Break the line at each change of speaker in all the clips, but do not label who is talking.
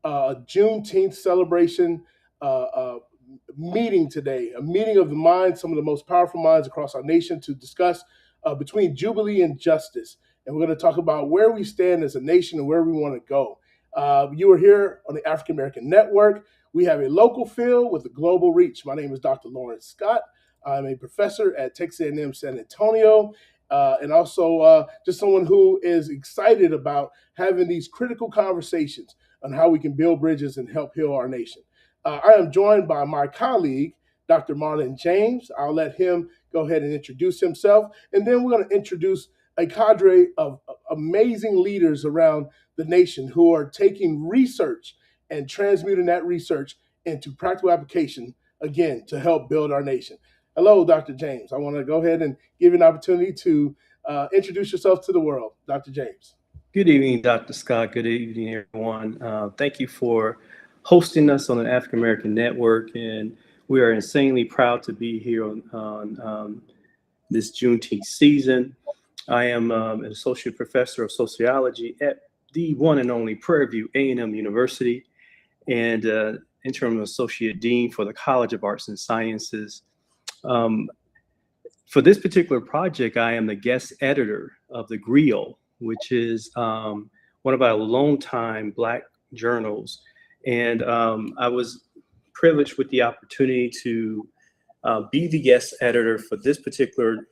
Juneteenth celebration uh, uh, meeting today, a meeting of the minds, some of the most powerful minds across our nation to discuss between Jubilee and justice. And we're going to talk about where we stand as a nation and where we want to go. You are here on the African American Network. We have a local feel with a global reach. My name is Dr. Lawrence Scott. I'm a professor at Texas A&M San Antonio, and also just someone who is excited about having these critical conversations on how we can build bridges and help heal our nation. I am joined by my colleague, Dr. Marlon James. I'll let him go ahead and introduce himself, and then we're going to introduce a cadre of amazing leaders around the nation who are taking research and transmuting that research into practical application, again, to help build our nation. Hello, Dr. James. I want to go ahead and give you an opportunity to introduce yourself to the world. Dr. James.
Good evening, Dr. Scott. Good evening, everyone. Thank you for hosting us on the African American Network, and we are insanely proud to be here on this Juneteenth season. I am an associate professor of sociology at the one and only Prairie A&M University, and interim associate dean for the College of Arts and Sciences. For this particular project, I am the guest editor of the Griot, which is one of our longtime Black journals. And I was privileged with the opportunity to be the guest editor for this particular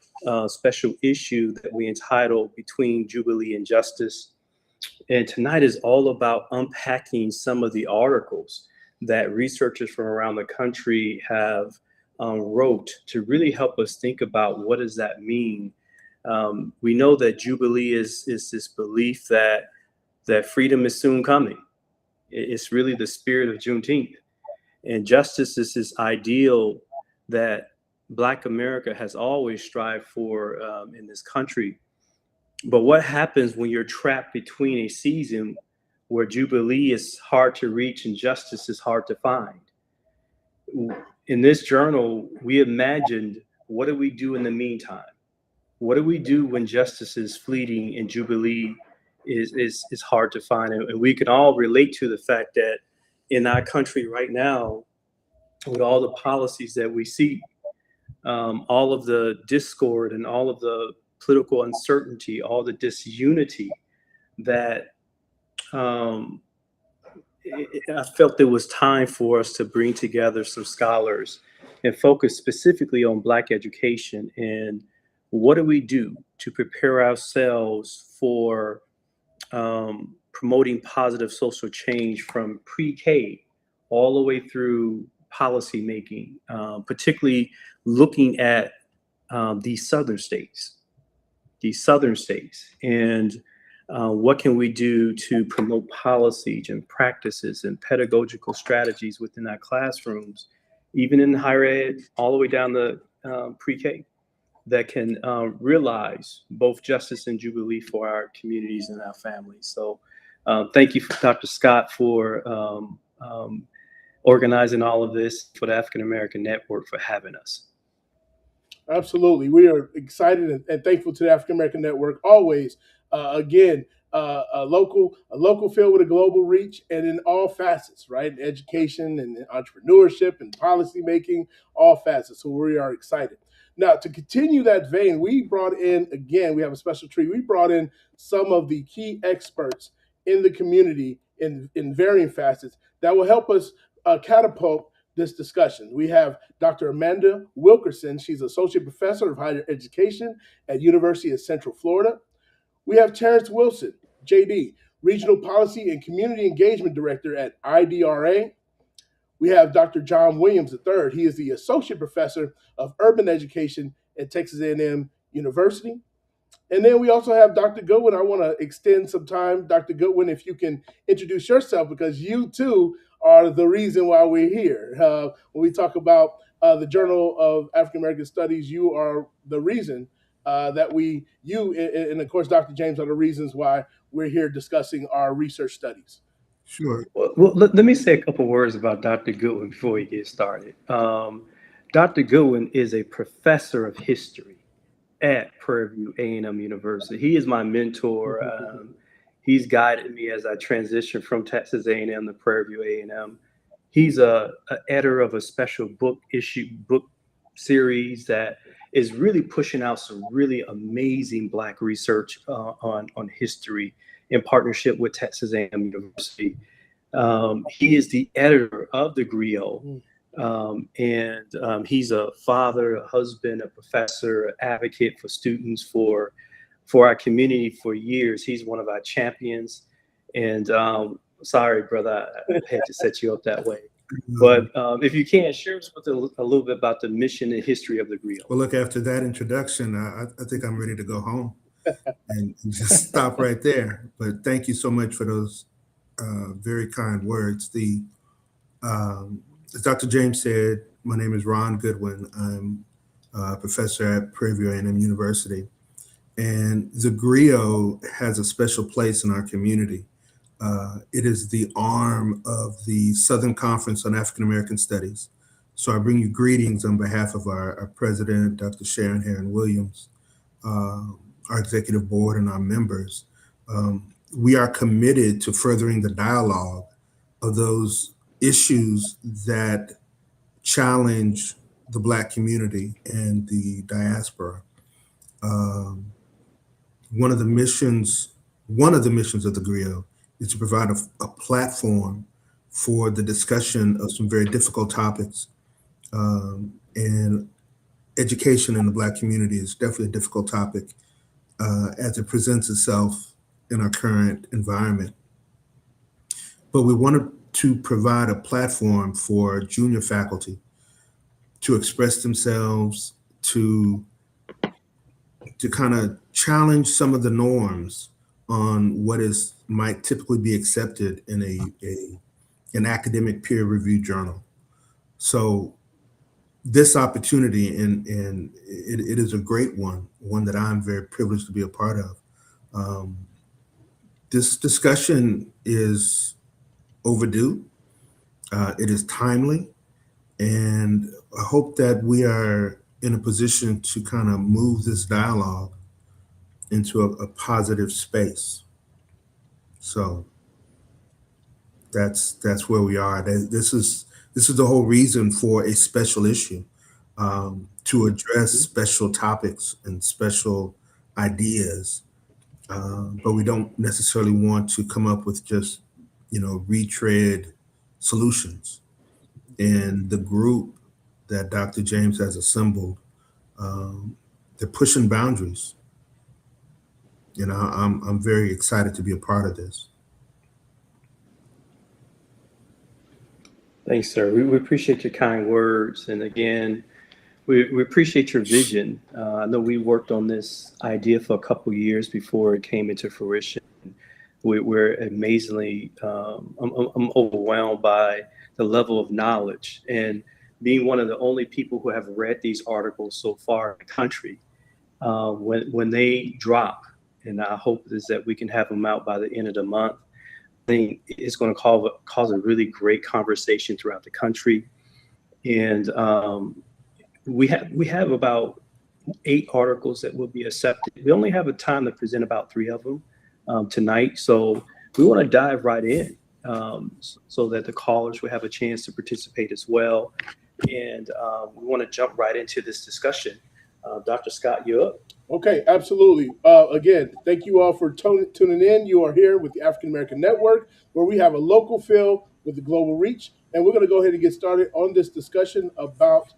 special issue that we entitled Between Jubilee and Justice. And tonight is all about unpacking some of the articles that researchers from around the country have wrote to really help us think about what does that mean. We know that Jubilee is this belief that freedom is soon coming. It's really the spirit of Juneteenth. And justice is this ideal that Black America has always strived for in this country. But what happens when you're trapped between a season where Jubilee is hard to reach and justice is hard to find? In this journal, we imagined, what do we do in the meantime? What do we do when justice is fleeting and Jubilee is hard to find? And we can all relate to the fact that in our country right now, with all the policies that we see, all of the discord and all of the political uncertainty, all the disunity, that I felt it was time for us to bring together some scholars and focus specifically on Black education and what do we do to prepare ourselves for promoting positive social change from pre-K all the way through policy making, particularly looking at these southern states, and what can we do to promote policies and practices and pedagogical strategies within our classrooms, even in higher ed, all the way down to pre-K, that can realize both justice and Jubilee for our communities and our families. So thank you, Dr. Scott, for organizing all of this, for the African American Network for having us.
Absolutely. We are excited and thankful to the African American Network always. Again, a local field with a global reach, and in all facets, right? Education and entrepreneurship and policy making, all facets. So we are excited. Now, to continue that vein, we have a special treat. We brought in some of the key experts in the community in varying facets that will help us catapult this discussion. We have Dr. Amanda Wilkerson. She's Associate Professor of Higher Education at University of Central Florida. We have Terrence Wilson, JD, Regional Policy and Community Engagement Director at IDRA. We have Dr. John Williams III. He is the Associate Professor of Urban Education at Texas A&M University. And then we also have Dr. Goodwin. I want to extend some time. Dr. Goodwin, if you can introduce yourself, because you too are the reason why we're here. When we talk about the Journal of African American Studies, you are the reason and of course, Dr. James are the reasons why we're here discussing our research studies.
Sure.
Well, let me say a couple words about Dr. Goodwin before we get started. Dr. Goodwin is a professor of history at Prairie A&M University. He is my mentor. He's guided me as I transitioned from Texas A&M to Prairie View A&M. He's a editor of a special book series that is really pushing out some really amazing Black research on history in partnership with Texas A&M University. He is the editor of the Griot, and he's a father, a husband, a professor, an advocate for students, for our community for years. He's one of our champions. And sorry, brother, I had to set you up that way. But if you can, share us with a little bit about the mission and history of the Griot.
Well, look, after that introduction, I think I'm ready to go home and just stop right there. But thank you so much for those very kind words. As Dr. James said, my name is Ron Goodwin. I'm a professor at Prairie View A&M University. And the Griot has a special place in our community. It is the arm of the Southern Conference on African American Studies. So I bring you greetings on behalf of our president, Dr. Sharon Heron Williams, our executive board, and our members. We are committed to furthering the dialogue of those issues that challenge the Black community and the diaspora. One of the missions of the Griot is to provide a platform for the discussion of some very difficult topics. And education in the Black community is definitely a difficult topic as it presents itself in our current environment. But we wanted to provide a platform for junior faculty to express themselves, to kind of challenge some of the norms on what might typically be accepted in an academic peer-reviewed journal. So this opportunity, and it is a great one that I'm very privileged to be a part of. This discussion is overdue. It is timely, and I hope that we are in a position to kind of move this dialogue into a positive space. So that's where we are. This is the whole reason for a special issue, to address special topics and special ideas. But we don't necessarily want to come up with just, retread solutions. And the group that Dr. James has assembled, they're pushing boundaries. I'm very excited to be a part of this.
Thanks, sir. We appreciate your kind words. And again, we appreciate your vision. I know we worked on this idea for a couple of years before it came into fruition. We're amazingly, I'm overwhelmed by the level of knowledge, and being one of the only people who have read these articles so far in the country. When they drop, and our hope is that we can have them out by the end of the month, I think it's going to cause a really great conversation throughout the country. And we have about 8 articles that will be accepted. We only have a time to present about 3 of them tonight. So we want to dive right in so that the callers will have a chance to participate as well. And we want to jump right into this discussion. Dr. Scott, you're up.
Okay, absolutely. Again, thank you all for tuning in. You are here with the African American Network, where we have a local feel with the global reach. And we're going to go ahead and get started on this discussion about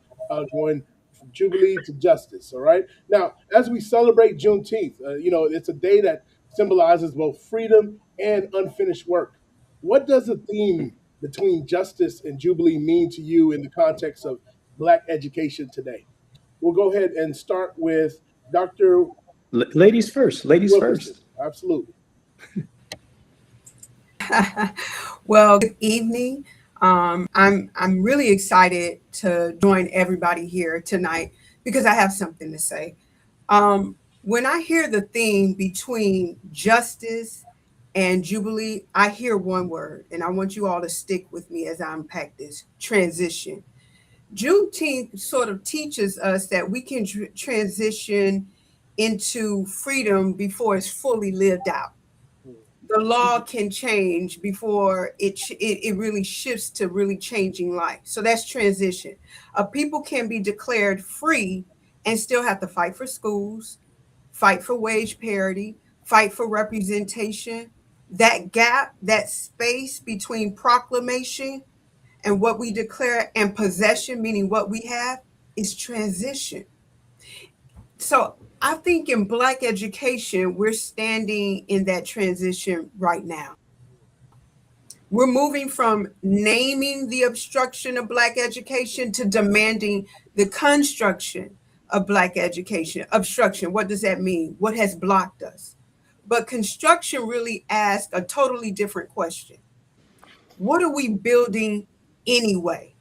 going from Jubilee to justice. All right. Now, as we celebrate Juneteenth, it's a day that symbolizes both freedom and unfinished work. What does the theme between justice and Jubilee mean to you in the context of Black education today? We'll go ahead and start with Dr.
Ladies first. Ladies first.
Absolutely.
Well, good evening. I'm really excited to join everybody here tonight because I have something to say. When I hear the theme between justice and Jubilee, I hear one word, and I want you all to stick with me as I unpack this: transition. Juneteenth sort of teaches us that we can transition into freedom before it's fully lived out. the law can change before it really shifts to really changing life. So that's transition. People can be declared free and still have to fight for schools, fight for wage parity, fight for representation. That gap, that space between proclamation and what we declare and possession, meaning what we have, is transition. So I think in Black education, we're standing in that transition right now. We're moving from naming the obstruction of Black education to demanding the construction of Black education. Obstruction, what does that mean? What has blocked us? But construction really asks a totally different question. What are we building anyway?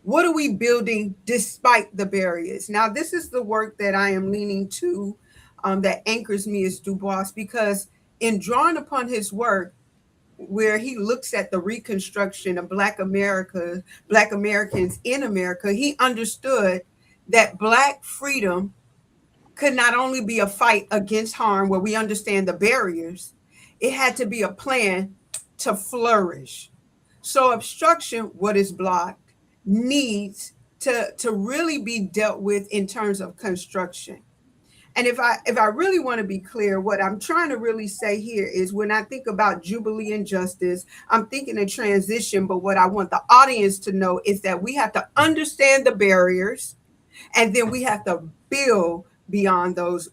What are we building despite the barriers? Now, this is the work that I am leaning to, that anchors me as Du Bois, because in drawing upon his work, where he looks at the reconstruction of Black America, Black Americans in America, he understood that Black freedom could not only be a fight against harm, where we understand the barriers, it had to be a plan to flourish. So obstruction, what is blocked, needs to really be dealt with in terms of construction. And if I really want to be clear, what I'm trying to really say here is, when I think about Jubilee and justice, I'm thinking of transition. But what I want the audience to know is that we have to understand the barriers, and then we have to build beyond those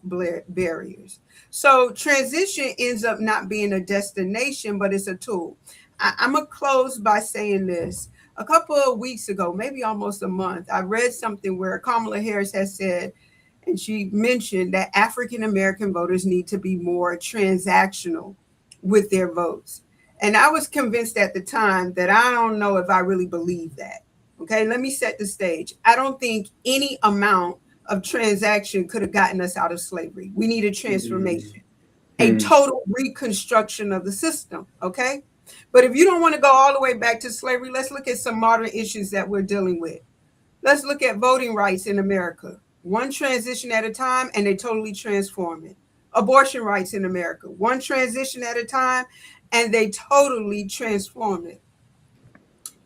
barriers. So transition ends up not being a destination, but it's a tool. I'm going to close by saying this. A couple of weeks ago, maybe almost a month, I read something where Kamala Harris has said, and she mentioned that African American voters need to be more transactional with their votes. And I was convinced at the time that I don't know if I really believe that. Okay, let me set the stage. I don't think any amount of transaction could have gotten us out of slavery. We need a transformation, a total reconstruction of the system. Okay. But if you don't want to go all the way back to slavery, let's look at some modern issues that we're dealing with. Let's look at voting rights in America, one transition at a time, and they totally transform it. Abortion rights in America, one transition at a time, and they totally transform it.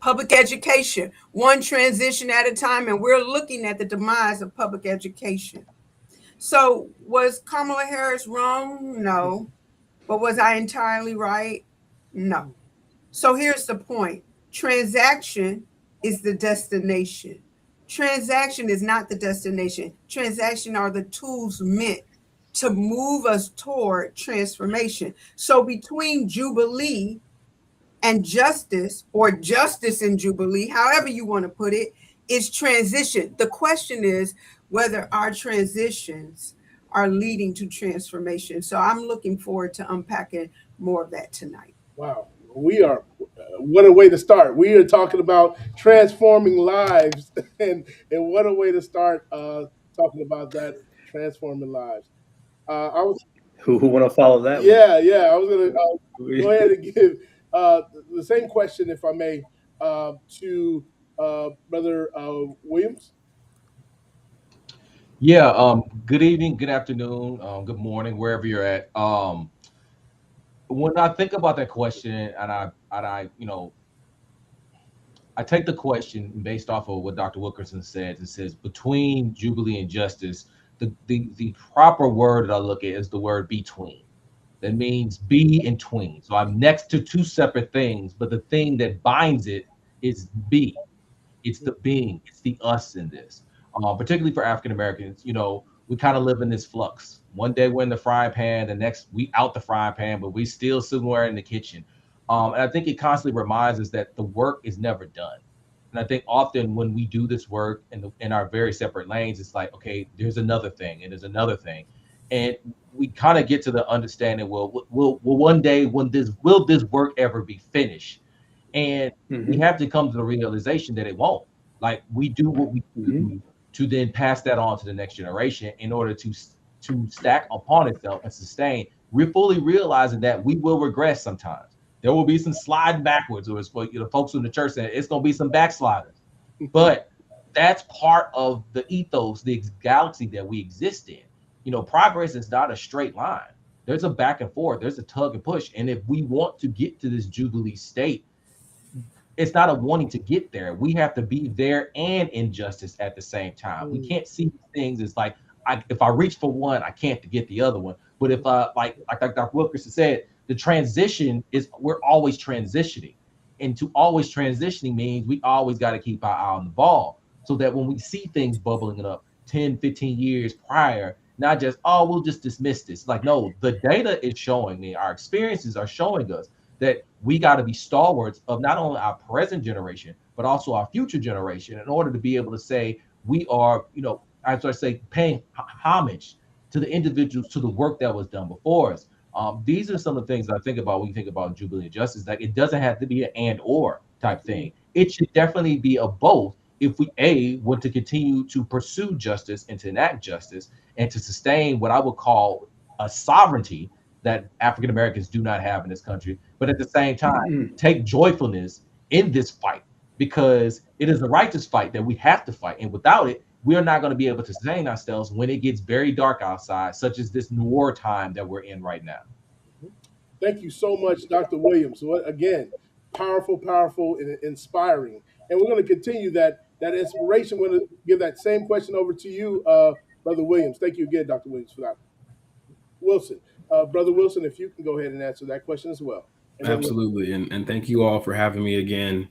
Public education, one transition at a time, and we're looking at the demise of public education. So was Kamala Harris wrong? No. But was I entirely right? No. So here's the point. Transaction is the destination. Transaction is not the destination. Transaction are the tools meant to move us toward transformation. So between Jubilee and justice, or justice and Jubilee, however you want to put it, is transition. The question is whether our transitions are leading to transformation. So I'm looking forward to unpacking more of that tonight.
Wow. What a way to start. We are talking about transforming lives, and what a way to start talking about that, transforming lives. I was
Who want to follow that one?
Yeah. I was going to go ahead and give the same question, if I may, to Brother Williams.
Yeah. Good evening, good afternoon, good morning, wherever you're at. When I think about that question, and I take the question based off of what Dr. Wilkerson said. It says between Jubilee and justice, the proper word that I look at is the word between. That means be and tween. So I'm next to two separate things, but the thing that binds it is be. It's the being, it's the us in this. Particularly for African Americans, we kind of live in this flux. One day we're in the frying pan, the next we out the frying pan, but we still somewhere in the kitchen. And I think it constantly reminds us that the work is never done. And I think often when we do this work in our very separate lanes, it's like, okay, there's another thing and there's another thing. And we kind of get to the understanding, will one day will this work ever be finished? And we have to come to the realization that it won't. Like, we do what we do to then pass that on to the next generation in order to stack upon itself and sustain. We're fully realizing that we will regress sometimes. There will be some sliding backwards, or as for folks in the church saying, it's going to be some backsliders. But that's part of the ethos, the galaxy that we exist in. Progress is not a straight line. There's a back and forth. There's a tug and push. And if we want to get to this Jubilee state, it's not a wanting to get there. We have to be there and in justice at the same time. We can't see things as like, if I reach for one, I can't to get the other one. But if like Dr. Wilkerson said, the transition is, we're always transitioning. And to always transitioning means we always got to keep our eye on the ball, so that when we see things bubbling up 10, 15 years prior, not just, oh, we'll just dismiss this. Like, no, the data is showing me, our experiences are showing us that we got to be stalwarts of not only our present generation, but also our future generation, in order to be able to say we are, as I say, paying homage to the individuals, to the work that was done before us. These are some of the things that I think about when you think about Jubilee and justice. Like, it doesn't have to be an and or type thing. It should definitely be a both if we want to continue to pursue justice and to enact justice and to sustain what I would call a sovereignty that African Americans do not have in this country, but at the same time, take joyfulness in this fight, because it is a righteous fight that we have to fight. And without it, we are not going to be able to sustain ourselves when it gets very dark outside, such as this war time that we're in right now.
Thank you so much, Dr. Williams. Again, powerful, powerful, and inspiring. And we're going to continue that inspiration. We're going to give that same question over to you, Brother Williams. Thank you again, Dr. Williams, for that. Wilson, Brother Wilson, if you can go ahead and answer that question as well.
Absolutely. And thank you all for having me again.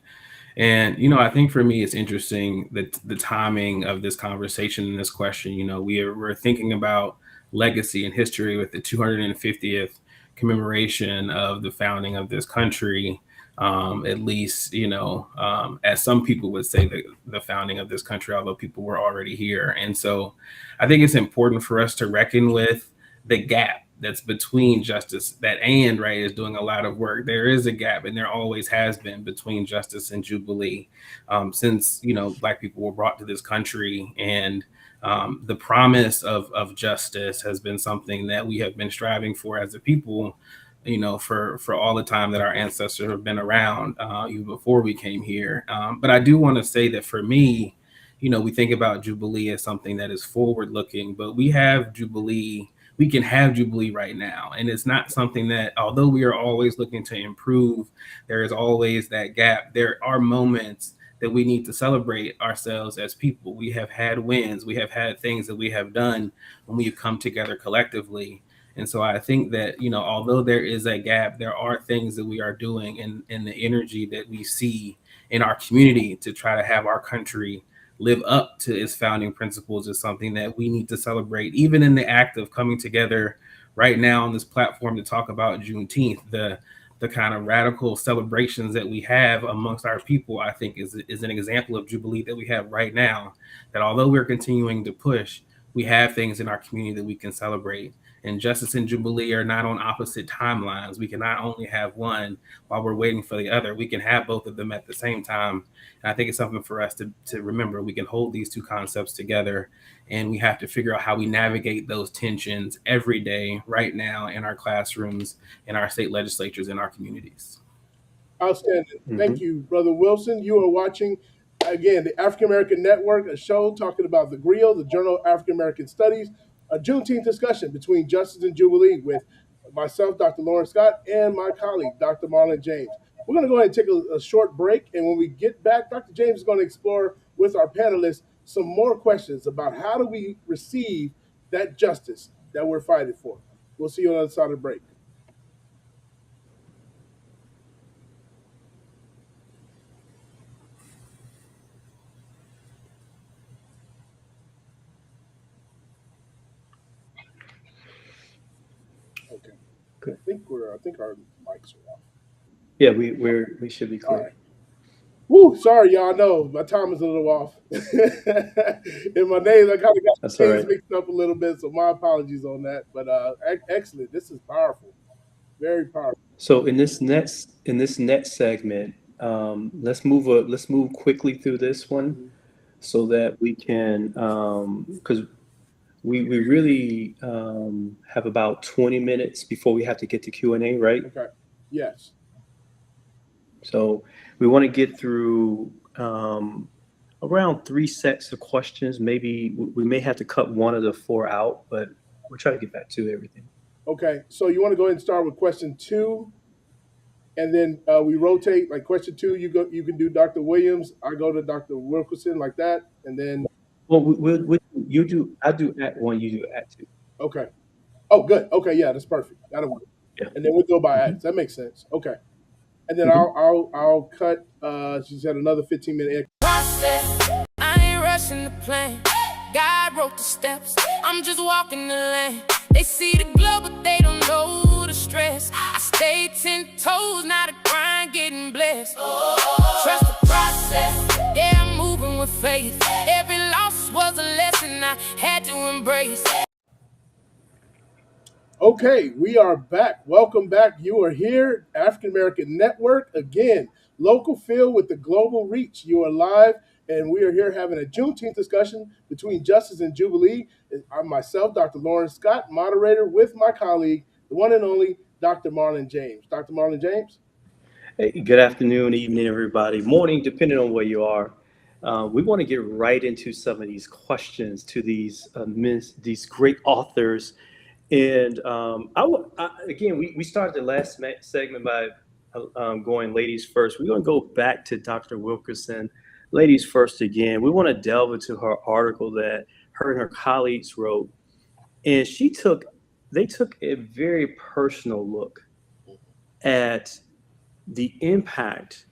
And, I think for me, it's interesting that the timing of this conversation and this question, we're thinking about legacy and history with the 250th commemoration of the founding of this country. At least, as some people would say, the founding of this country, although people were already here. And so I think it's important for us to reckon with the gap that's between justice. That right is doing a lot of work. There is a gap, and there always has been, between justice and Jubilee since Black people were brought to this country. And the promise of justice has been something that we have been striving for as a people, for all the time that our ancestors have been around, even before we came here. But I do want to say that for me, we think about Jubilee as something that is forward looking, but we can have Jubilee right now. And it's not something that, although we are always looking to improve, there is always that gap. There are moments that we need to celebrate ourselves as people. We have had wins. We have had things that we have done when we've come together collectively. And so I think that, although there is a gap, there are things that we are doing, and the energy that we see in our community to try to have our country live up to its founding principles is something that we need to celebrate. Even in the act of coming together right now on this platform to talk about Juneteenth, the kind of radical celebrations that we have amongst our people, I think is an example of Jubilee that we have right now, that although we're continuing to push, we have things in our community that we can celebrate. And justice and Jubilee are not on opposite timelines. We can not only have one while we're waiting for the other, we can have both of them at the same time. And I think it's something for us to remember. We can hold these two concepts together, and we have to figure out how we navigate those tensions every day, right now, in our classrooms, in our state legislatures, in our communities.
Outstanding. Thank you, Brother Wilson. You are watching, again, the African American Network, a show talking about the Griot, the Journal of African American Studies, a Juneteenth discussion between justice and Jubilee with myself, Dr. Lauren Scott, and my colleague, Dr. Marlon James. We're going to go ahead and take a short break, and when we get back, Dr. James is going to explore with our panelists some more questions about how do we receive that justice that we're fighting for. We'll see you on the other side of the break. Okay. Good. I think our mics are off.
Yeah, we should be clear.
Right. Woo, sorry, y'all. Know my time is a little off. In my names, I kind of got things right, mixed up a little bit, so my apologies on that. But excellent. This is powerful, very powerful.
So in this next segment, let's move quickly through this one, so that we can, because we really have about 20 minutes before we have to get to Q&A, right?
Okay. Yes.
So we want to get through around 3 sets of questions. Maybe we may have to cut one of the 4 out, but we'll try to get back to everything.
Okay, so you want to go ahead and start with question 2, and then we rotate. Like question 2, you can do Dr. Williams. I go to Dr. Wilkerson like that, and then
Well, you do. I do Act One. You do Act Two.
okay. Oh, good. Okay, yeah, that's perfect. That'll work.
Yeah.
And then we go by
hmm
acts. That makes sense. Okay, and then
hmm
I'll cut. She said another 15-minute.
Process. I ain't rushing the plan. God wrote the steps. I'm just walking the lane. They see the glow, but they don't know the stress. I stay 10 toes, not a grind, getting blessed. Trust the process. Yeah, I'm moving with faith. Every loss was a lesson I had to embrace.
Okay, we are back. Welcome back. You are here, African American Network. Again, local feel with the global reach. You are live, and we are here having a Juneteenth discussion between Justice and Jubilee. I'm myself, Dr. Lauren Scott, moderator with my colleague, the one and only Dr. Marlon James. Dr. Marlon James?
Hey, good afternoon, evening, everybody. Morning, depending on where you are. We want to get right into some of these questions to these great authors. And again, we started the last segment by going ladies first. We're going to go back to Dr. Wilkerson, ladies first again. We want to delve into her article that her and her colleagues wrote. And they took a very personal look at the impact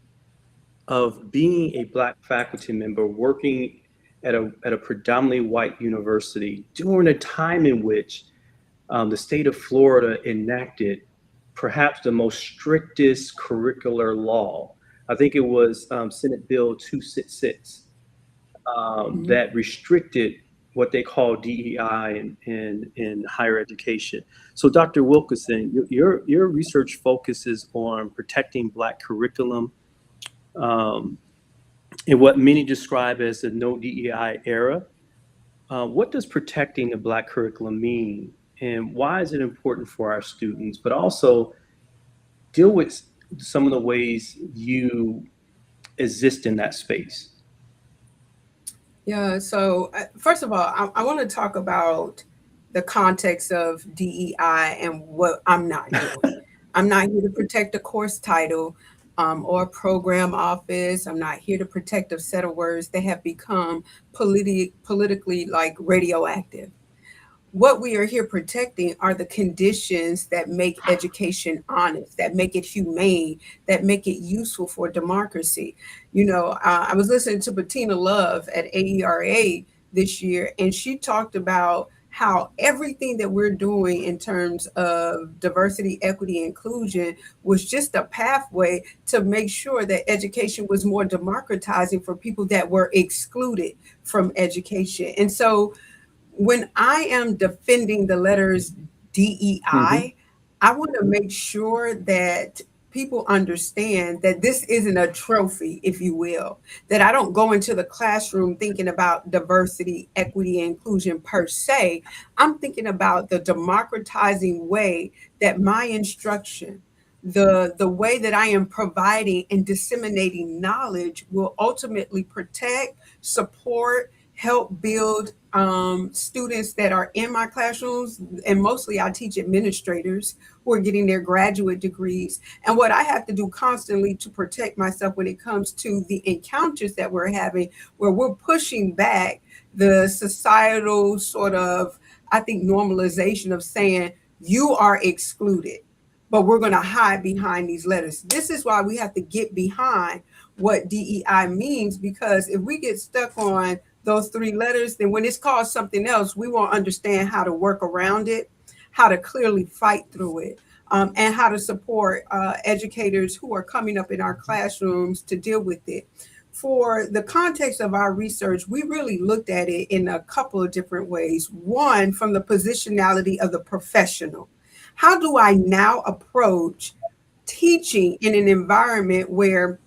of being a Black faculty member working at a predominantly white university during a time in which the state of Florida enacted perhaps the most strictest curricular law. I think it was Senate Bill 266 that restricted what they call DEI in higher education. So, Dr. Wilkerson, your research focuses on protecting Black curriculum in what many describe as the no DEI era. What does protecting the Black curriculum mean? And why is it important for our students? But also deal with some of the ways you exist in that space.
Yeah, so first of all, I want to talk about the context of DEI and what I'm not doing. I'm not here to protect a course title or a program office. I'm not here to protect a set of words that have become politically like radioactive. What we are here protecting are the conditions that make education honest, that make it humane, that make it useful for democracy. You know, I was listening to Bettina Love at AERA this year, and she talked about how everything that we're doing in terms of diversity, equity, inclusion was just a pathway to make sure that education was more democratizing for people that were excluded from education. And so when I am defending the letters DEI, I want to make sure that people understand that this isn't a trophy, if you will, that I don't go into the classroom thinking about diversity, equity, and inclusion per se. I'm thinking about the democratizing way that my instruction, the way that I am providing and disseminating knowledge will ultimately protect, support, help build students that are in my classrooms, and mostly I teach administrators who are getting their graduate degrees. And what I have to do constantly to protect myself when it comes to the encounters that we're having, where we're pushing back the societal sort of, I think, normalization of saying you are excluded, but we're going to hide behind these letters. This is why we have to get behind what DEI means, because if we get stuck on those 3 letters, then when it's called something else, we won't understand how to work around it, how to clearly fight through it, and how to support educators who are coming up in our classrooms to deal with it. For the context of our research, we really looked at it in a couple of different ways. One, from the positionality of the professional. How do I now approach teaching in an environment where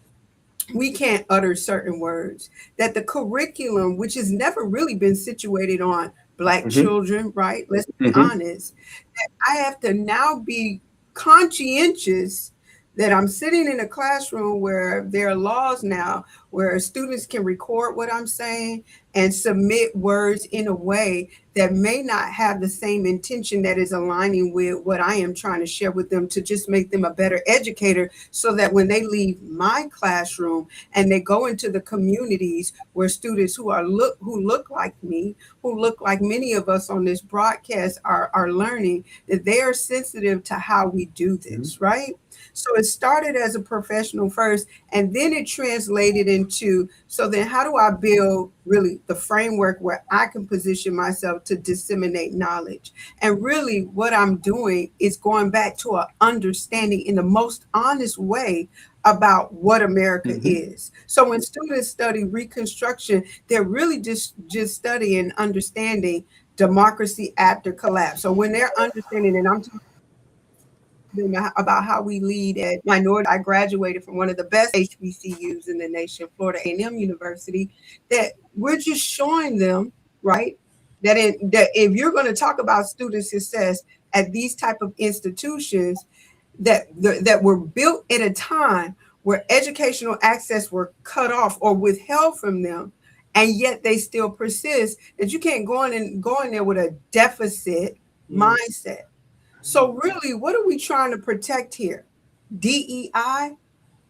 we can't utter certain words, that the curriculum, which has never really been situated on Black children, right? Let's be honest, that I have to now be conscientious that I'm sitting in a classroom where there are laws now where students can record what I'm saying, and submit words in a way that may not have the same intention that is aligning with what I am trying to share with them to just make them a better educator, so that when they leave my classroom and they go into the communities where students who look like me, who look like many of us on this broadcast are learning, that they are sensitive to how we do this, right? So it started as a professional first, and then it translated into, so then how do I build really the framework where I can position myself to disseminate knowledge? And really what I'm doing is going back to an understanding in the most honest way about what America is. So when students study Reconstruction, they're really just studying, understanding democracy after collapse. So when they're understanding, and I'm talking about how we lead at minority. I graduated from one of the best HBCUs in the nation, Florida A&M University, that we're just showing them, right, that if you're going to talk about student success at these type of institutions that were built at a time where educational access were cut off or withheld from them, and yet they still persist, that you can't go in there with a deficit mindset. So really, what are we trying to protect here? DEI?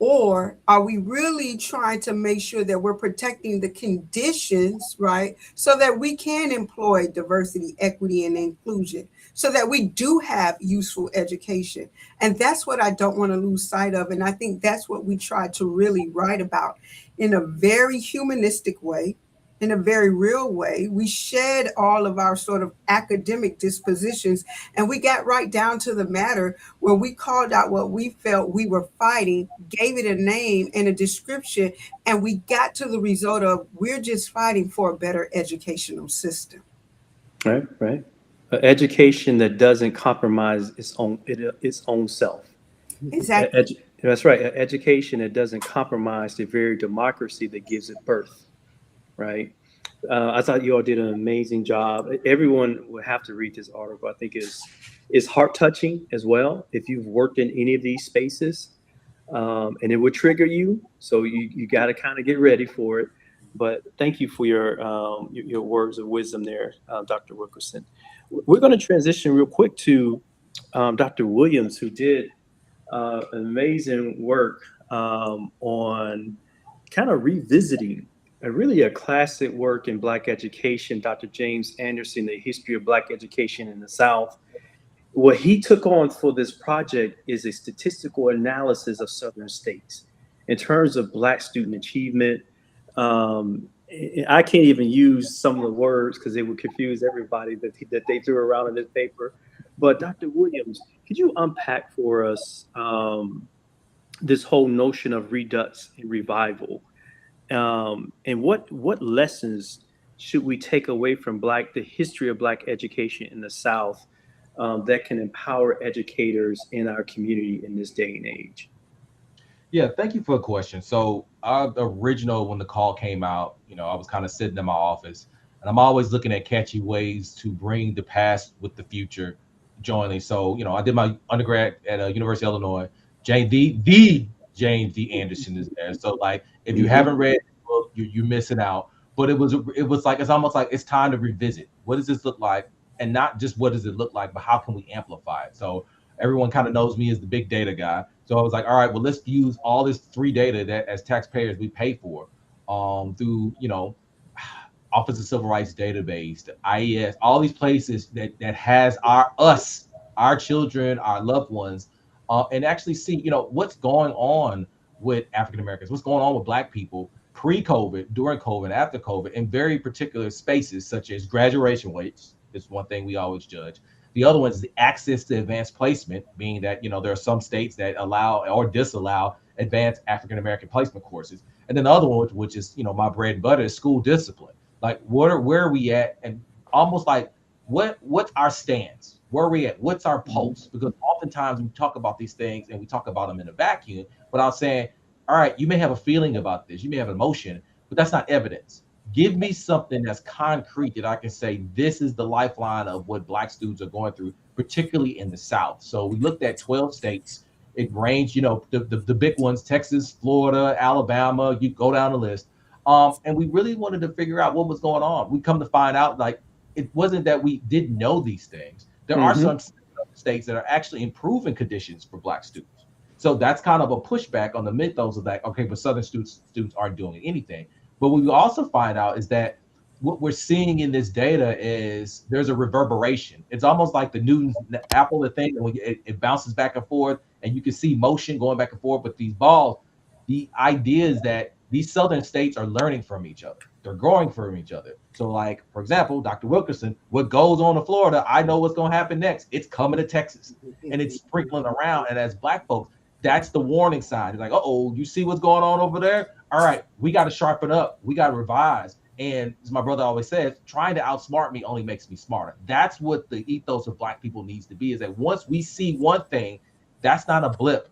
Or are we really trying to make sure that we're protecting the conditions, right? So that we can employ diversity, equity, and inclusion, so that we do have useful education. And that's what I don't want to lose sight of. And I think that's what we try to really write about in a very humanistic way, in a very real way. We shed all of our sort of academic dispositions, and we got right down to the matter where we called out what we felt we were fighting, gave it a name and a description, and we got to the result of we're just fighting for a better educational system.
Right. Education that doesn't compromise its own self.
Exactly.
That's right. Education that doesn't compromise the very democracy that gives it birth. Right. I thought you all did an amazing job. Everyone will have to read this article. I think it's heart touching as well. If you've worked in any of these spaces, and it would trigger you, so you got to kind of get ready for it. But thank you for your words of wisdom there, Dr. Wilkerson. We're going to transition real quick to Dr. Williams, who did amazing work on kind of revisiting really a classic work in Black education, Dr. James Anderson, The History of Black Education in the South. What he took on for this project is a statistical analysis of Southern states in terms of Black student achievement. I can't even use some of the words because they would confuse everybody that they threw around in this paper. But Dr. Williams, could you unpack for us this whole notion of redux and revival? And what lessons should we take away from the history of Black education in the South that can empower educators in our community in this day and age?
Yeah, thank you for the question. So our original, when the call came out, I was kind of sitting in my office, and I'm always looking at catchy ways to bring the past with the future jointly. So, I did my undergrad at University of Illinois. The James D. Anderson is there. So like, if you haven't read the book, you're missing out. But it was like, it's almost like it's time to revisit. What does this look like? And not just what does it look like, but how can we amplify it? So everyone kind of knows me as the big data guy. So I was like, all right, well, let's use all this free data that as taxpayers we pay for through, Office of Civil Rights Database, the IES, all these places that has our children, our loved ones, and actually see, what's going on with African Americans, what's going on with Black people pre-COVID, during COVID, after COVID, in very particular spaces such as graduation rates. Is one thing we always judge. The other one is the access to advanced placement, being that, there are some states that allow or disallow advanced African American placement courses. And then the other one, which is, my bread and butter, is school discipline. Like, where are we at? And almost like, what's our stance? Where are we at? What's our pulse? Because oftentimes we talk about these things and we talk about them in a vacuum without saying, all right, you may have a feeling about this, you may have an emotion, but that's not evidence. Give me something that's concrete that I can say, this is the lifeline of what Black students are going through, particularly in the South. So we looked at 12 states. It ranged, the big ones, Texas, Florida, Alabama, you go down the list. And we really wanted to figure out what was going on. We come to find out, like, it wasn't that we didn't know these things. There are some states that are actually improving conditions for Black students. So that's kind of a pushback on the mythos of that, okay, but Southern students aren't doing anything. But what we also find out is that what we're seeing in this data is there's a reverberation. It's almost like the Newton's apple, the thing, and it bounces back and forth, and you can see motion going back and forth with these balls. The idea is that these Southern states are learning from each other. They're growing from each other. So, like, for example, Dr. Wilkerson, what goes on in Florida, I know what's going to happen next. It's coming to Texas, and it's sprinkling around. And as Black folks, that's the warning sign. It's like, uh-oh, you see what's going on over there? All right, we got to sharpen up. We got to revise. And as my brother always says, trying to outsmart me only makes me smarter. That's what the ethos of Black people needs to be, is that once we see one thing, that's not a blip.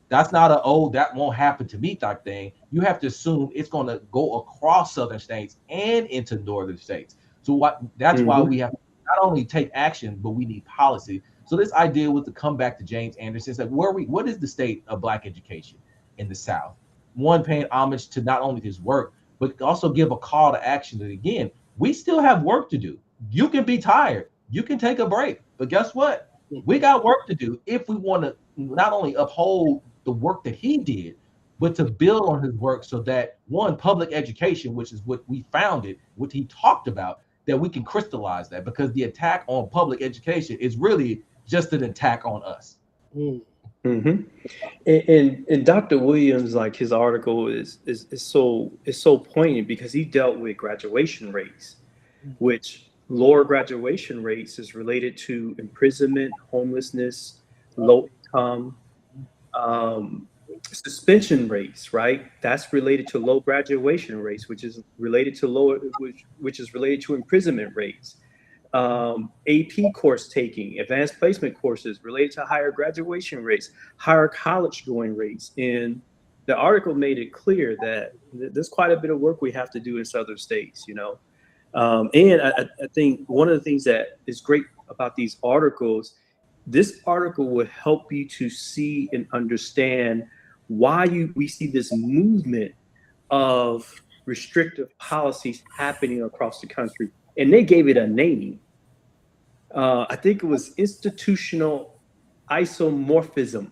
That's not a, oh, that won't happen to me type thing. You have to assume it's going to go across Southern states and into Northern states. So that's why we have to not only take action, but we need policy. So this idea was to come back to James Anderson, like, what is the state of Black education in the South? One, paying homage to not only his work, but also give a call to action that, again, we still have work to do. You can be tired. You can take a break. But guess what? We got work to do if we want to not only uphold the work that he did, but to build on his work so that, one, public education, which is what we founded, what he talked about, that we can crystallize that, because the attack on public education is really just an attack on us.
And Dr. Williams, like, his article is so poignant because he dealt with graduation rates, which lower graduation rates is related to imprisonment, homelessness, low income, suspension rates, right? That's related to low graduation rates, which is related to which is related to imprisonment rates. AP course taking, advanced placement courses related to higher graduation rates, higher college going rates. And the article made it clear that there's quite a bit of work we have to do in Southern states, you know. And I think one of the things that is great about these articles, this article will help you to see and understand why we see this movement of restrictive policies happening across the country. And they gave it a name. I think it was institutional isomorphism.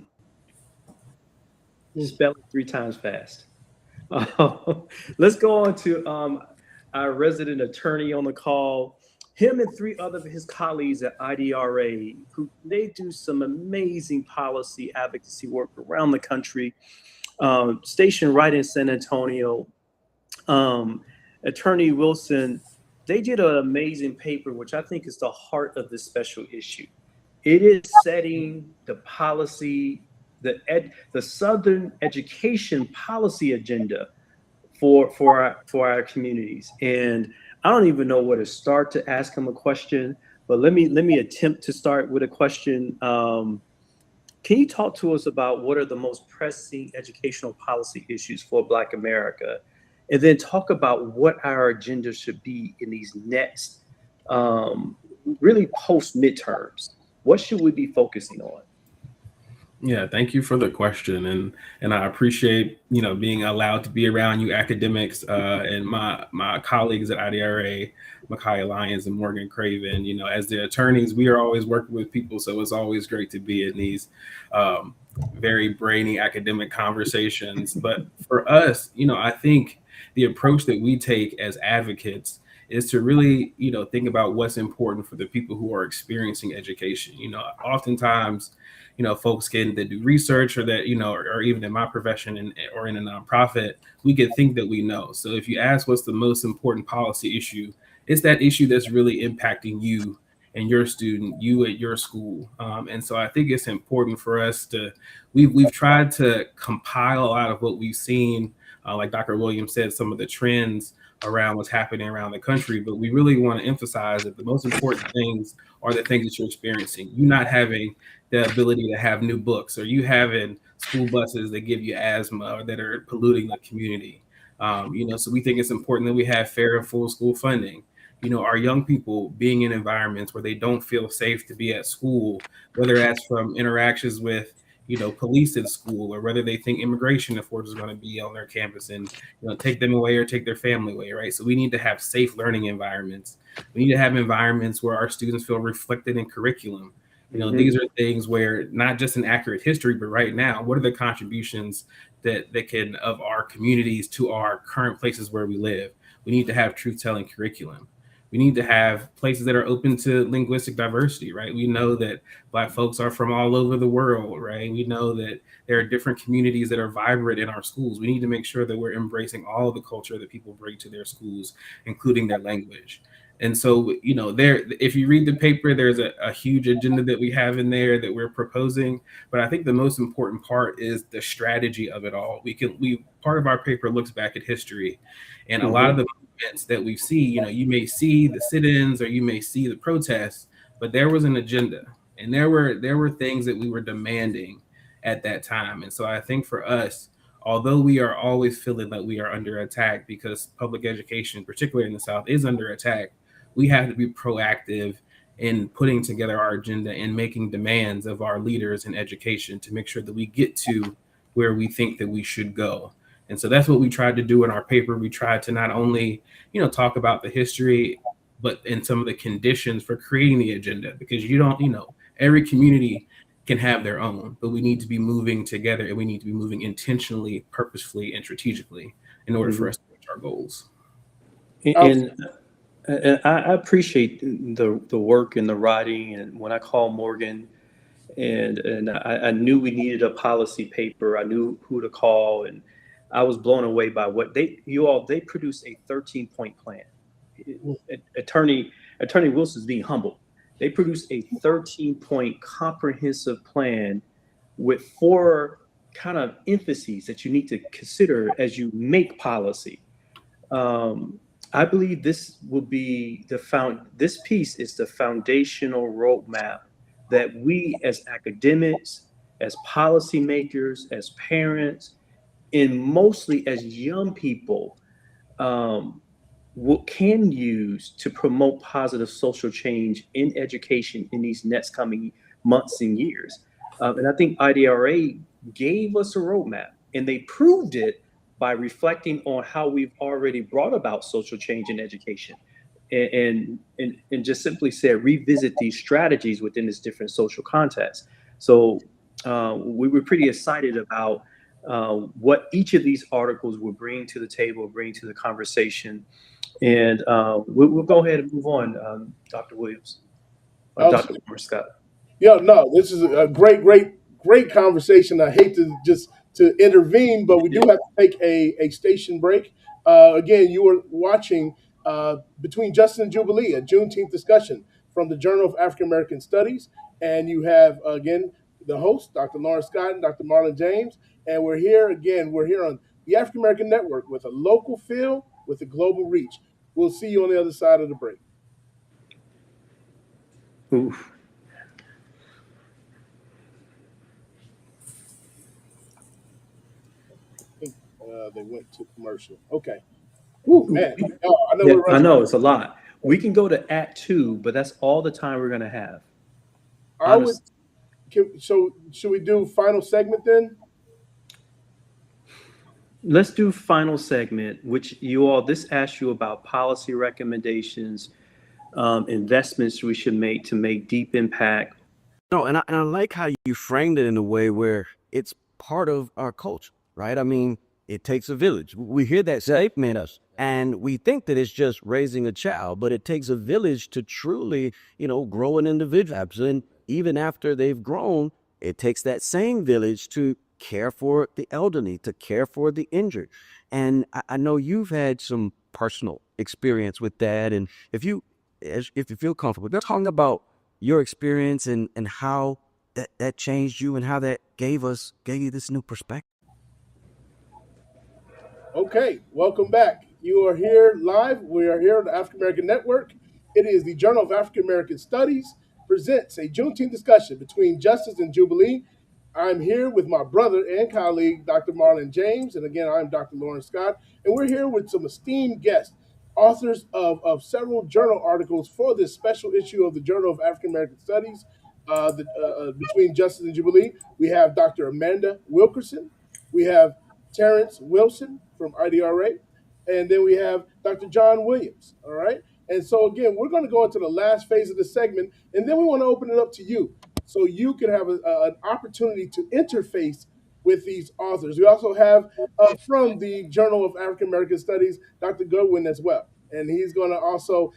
Spell it 3 times fast. Let's go on to our resident attorney on the call. Him and 3 other of his colleagues at IDRA, who they do some amazing policy advocacy work around the country, stationed right in San Antonio. Attorney Wilson, they did an amazing paper, which I think is the heart of this special issue. It is setting the policy, the Southern education policy agenda for our communities. And I don't even know where to start to ask him a question, but let me attempt to start with a question. Can you talk to us about what are the most pressing educational policy issues for Black America? And then talk about what our agenda should be in these next, really post midterms. What should we be focusing on?
Yeah, thank you for the question, and I appreciate, you know, being allowed to be around you academics and my colleagues at IDRA, Micaiah Lyons and Morgan Craven. You know, as the attorneys, we are always working with people, so it's always great to be in these very brainy academic conversations. But for us, you know, I think the approach that we take as advocates is to really, you know, think about what's important for the people who are experiencing education. You know, oftentimes, you know, folks that do research or that, you know, or even in my profession or in a nonprofit, we could think that we know. So if you ask what's the most important policy issue, it's that issue that's really impacting you and your student, you at your school. And so I think it's important for us to, we've tried to compile a lot of what we've seen, like Dr. Williams said, some of the trends around what's happening around the country, but we really want to emphasize that the most important things are the things that you're experiencing. You not having the ability to have new books, or you having school buses that give you asthma or that are polluting the community. You know, so we think it's important that we have fair and full school funding. You know, our young people being in environments where they don't feel safe to be at school, whether that's from interactions with, police at school, or whether they think immigration enforcement is going to be on their campus and take them away or take their family away, right? So we need to have safe learning environments. We need to have environments where our students feel reflected in curriculum. These are things where not just an accurate history, but right now, what are the contributions that can of our communities to our current places where we live? We need to have truth-telling curriculum. We need to have places that are open to linguistic diversity, right? We know that Black folks are from all over the world, right? We know that there are different communities that are vibrant in our schools. We need to make sure that we're embracing all of the culture that people bring to their schools, including their language. And so, if you read the paper, there's a huge agenda that we have in there that we're proposing. But I think the most important part is the strategy of it all. Part of our paper looks back at history, and a lot of the movements that we see, you may see the sit-ins or you may see the protests, but there was an agenda, and there were things that we were demanding at that time. And so I think for us, although we are always feeling like we are under attack because public education, particularly in the South, is under attack, we have to be proactive in putting together our agenda and making demands of our leaders in education to make sure that we get to where we think that we should go. And so that's what we tried to do in our paper. We tried to not only, talk about the history, but in some of the conditions for creating the agenda, because every community can have their own, but we need to be moving together, and we need to be moving intentionally, purposefully, and strategically in order for us to reach our goals.
And I appreciate the work and the writing. And when I called Morgan, and I knew we needed a policy paper, I knew who to call, and I was blown away by what they produced a 13-point plan. Attorney Wilson's being humble. They produced a 13-point comprehensive plan with 4 kind of emphases that you need to consider as you make policy. I believe this will be this piece is the foundational roadmap that we as academics, as policymakers, as parents, and mostly as young people can use to promote positive social change in education in these next coming months and years. And I think IDRA gave us a roadmap, and they proved it by reflecting on how we've already brought about social change in education, and just simply said, revisit these strategies within this different social context. So we were pretty excited about what each of these articles will bring to the table, bring to the conversation. And we'll go ahead and move on, Dr. Williams, Dr. Scott.
Yeah, no, this is a great conversation. I hate to intervene, but we do have to take a station break. Again, you are watching Between Justice and Jubilee, a Juneteenth discussion from the Journal of African American Studies. And you have, again, the host, Dr. Lawrence Scott and Dr. Marlon James. And we're here on the African American Network with a local feel, with a global reach. We'll see you on the other side of the break.
Oof.
They went to commercial. Okay. Ooh, man.
I know it's a lot. We can go to Act 2, but that's all the time we're going to have.
So should we do final segment then?
Let's do final segment, which this asks you about policy recommendations, investments we should make to make deep impact.
No, and I like how you framed it in a way where it's part of our culture, right? I mean, it takes a village. We hear that statement, and we think that it's just raising a child, but it takes a village to truly, grow an individual. And even after they've grown, it takes that same village to care for the elderly, to care for the injured. And I know you've had some personal experience with that. And if you feel comfortable, just talking about your experience and how that changed you and how that gave you this new perspective.
Okay, welcome back. You are here live. We are here on the African American Network. It is the Journal of African American Studies presents a Juneteenth discussion between Justice and Jubilee. I'm here with my brother and colleague, Dr. Marlon James, and again, I'm Dr. Lawrence Scott, and we're here with some esteemed guests, authors of several journal articles for this special issue of the Journal of African American Studies. between Justice and Jubilee, we have Dr. Amanda Wilkerson, we have Terrence Wilson from IDRA, and then we have Dr. John Williams. All right. And so again, we're going to go into the last phase of the segment, and then we want to open it up to you, so you can have an opportunity to interface with these authors. We also have from the Journal of African American Studies, Dr. Goodwin as well. And he's going to also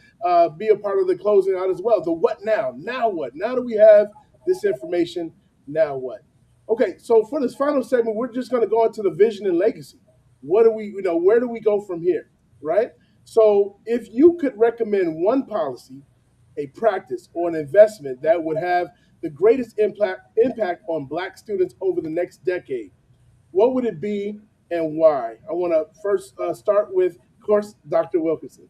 be a part of the closing out as well. The what now? Now what? Now that we have this information, now what? Okay, so for this final segment, we're just going to go into the vision and legacy. What do we, where do we go from here, right? So if you could recommend one policy, a practice, or an investment that would have the greatest impact on Black students over the next decade, what would it be and why? I want to first start with, of course, Dr. Wilkinson.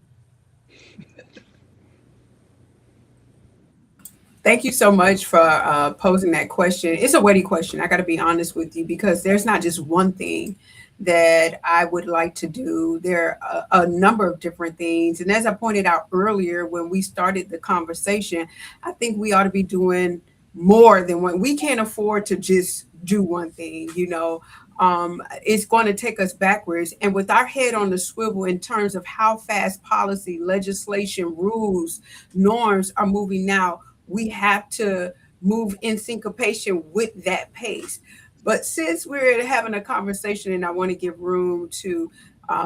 Thank you so much for posing that question. It's a weighty question. I got to be honest with you, because there's not just one thing that I would like to do. There are a number of different things. And as I pointed out earlier, when we started the conversation, I think we ought to be doing more than one. We can't afford to just do one thing, it's going to take us backwards. And with our head on the swivel in terms of how fast policy, legislation, rules, norms are moving now, we have to move in syncopation with that pace. But since we're having a conversation, and I want to give room to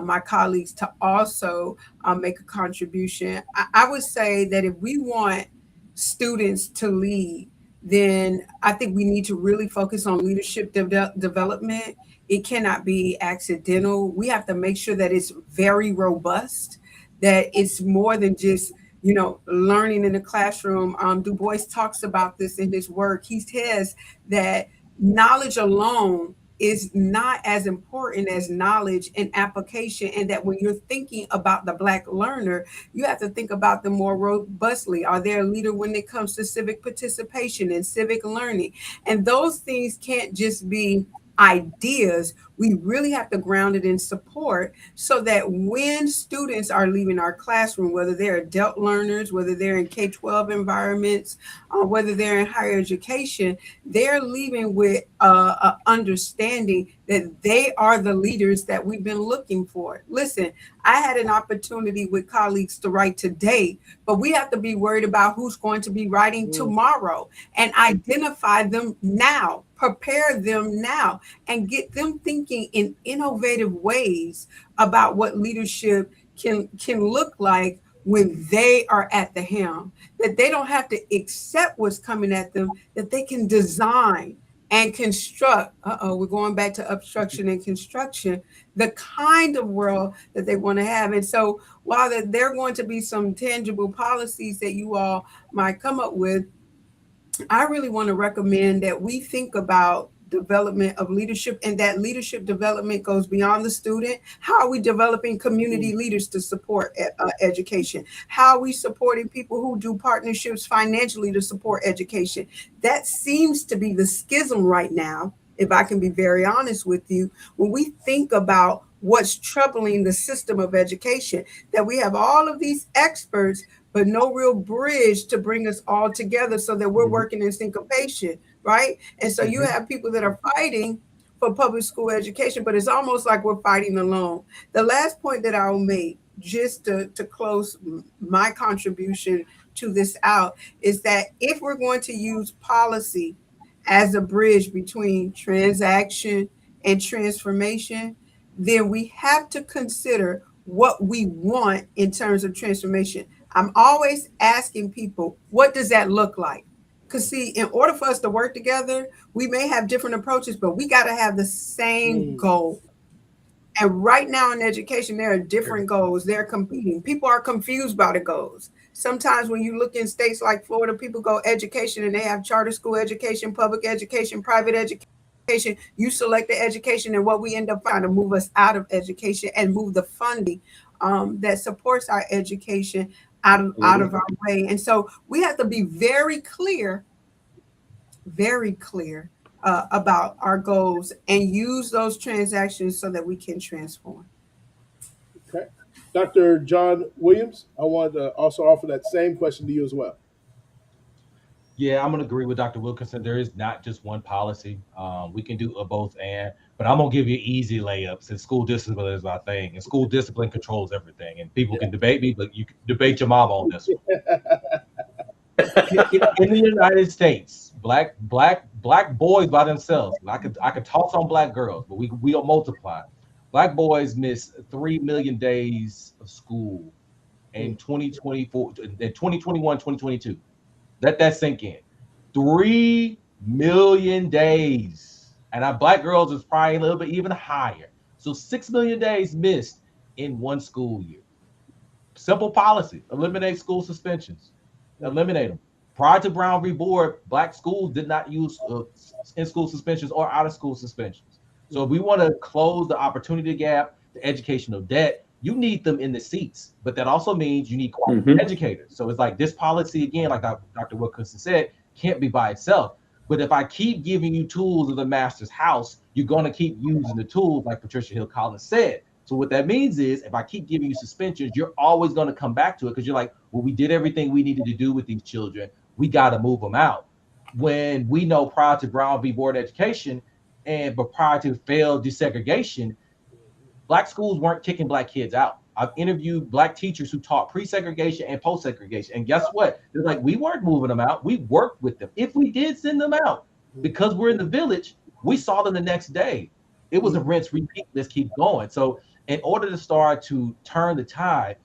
my colleagues to also make a contribution, I would say that if we want students to lead, then I think we need to really focus on leadership development. It cannot be accidental. We have to make sure that it's very robust, that it's more than just learning in the classroom. Du Bois talks about this in his work. He says that knowledge alone is not as important as knowledge and application, and that when you're thinking about the Black learner, you have to think about them more robustly. Are they a leader when it comes to civic participation and civic learning? And those things can't just be ideas. We really have to ground it in support, so that when students are leaving our classroom, whether they're adult learners, whether they're in K-12 environments, whether they're in higher education, they're leaving with an understanding that they are the leaders that we've been looking for. Listen, I had an opportunity with colleagues to write today, but we have to be worried about who's going to be writing tomorrow, and identify them now, prepare them now, and get them thinking in innovative ways about what leadership can look like when they are at the helm, that they don't have to accept what's coming at them, that they can design and construct. We're going back to obstruction and construction, the kind of world that they want to have. And so while there are going to be some tangible policies that you all might come up with, I really want to recommend that we think about development of leadership, and that leadership development goes beyond the student. How are we developing community leaders to support education? How are we supporting people who do partnerships financially to support education? That seems to be the schism right now, if I can be very honest with you, when we think about what's troubling the system of education, that we have all of these experts, but no real bridge to bring us all together so that we're working in syncopation, right? And so you have people that are fighting for public school education, but it's almost like we're fighting alone. The last point that I'll make, just to close my contribution to this out, is that if we're going to use policy as a bridge between transaction and transformation, then we have to consider what we want in terms of transformation. I'm always asking people, what does that look like? Because see, in order for us to work together, we may have different approaches, but we got to have the same goal. And right now in education, there are different goals. They're competing. People are confused by the goals. Sometimes when you look in states like Florida, people go education and they have charter school education, public education, private education. You select the education, and what we end up trying to move us out of education and move the funding that supports our education out of our way. And so we have to be very clear about our goals and use those transactions so that we can transform.
Okay. Dr. John Williams, I want to also offer that same question to you as well.
Yeah, I'm gonna agree with Dr. Wilkinson. There is not just one policy. We can do a both and, but I'm gonna give you an easy layup since school discipline is our thing, and school discipline controls everything. And people can debate me, but you can debate your mom on this one. In the United States, black boys by themselves. I could toss on black girls, but we'll multiply. Black boys miss 3 million days of school in 2024, in 2021, 2022. Let that sink in. 3 million days. And our black girls is probably a little bit even higher. So 6 million days missed in one school year. Simple policy: eliminate school suspensions, eliminate them. Prior to Brown v. Board, black schools did not use in-school suspensions or out-of-school suspensions. So if we want to close the opportunity gap, the educational debt, you need them in the seats. But that also means you need quality educators. So it's like this policy, again, like Dr. Wilkinson said, can't be by itself. But if I keep giving you tools of the master's house, you're going to keep using the tools, like Patricia Hill Collins said. So what that means is, if I keep giving you suspensions, you're always going to come back to it because you're like, well, we did everything we needed to do with these children. We got to move them out. When we know prior to Brown v. Board Education but prior to failed desegregation, black schools weren't kicking black kids out. I've interviewed black teachers who taught pre-segregation and post-segregation. And guess what? They're like, we weren't moving them out. We worked with them. If we did send them out, because we're in the village, we saw them the next day. It was a rinse, repeat, let's keep going. So in order to start to turn the tide,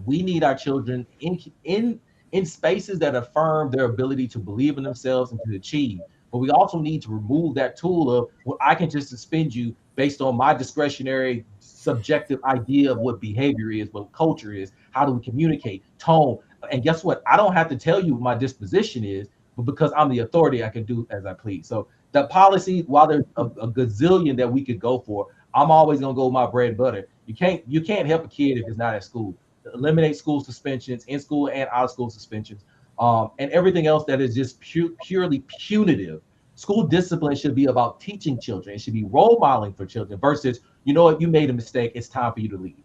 we need our children in spaces that affirm their ability to believe in themselves and to achieve. But we also need to remove that tool of, well, I can just suspend you based on my discretionary subjective idea of what behavior is, what culture is, how do we communicate, tone. And guess what? I don't have to tell you what my disposition is, but because I'm the authority, I can do as I please. So the policy, while there's a gazillion that we could go for, I'm always gonna go with my bread and butter. You can't help a kid if it's not at school. Eliminate school suspensions, in school and out of school suspensions, and everything else that is just purely punitive. School discipline should be about teaching children. It should be role modeling for children versus, you know what, you made a mistake, it's time for you to leave.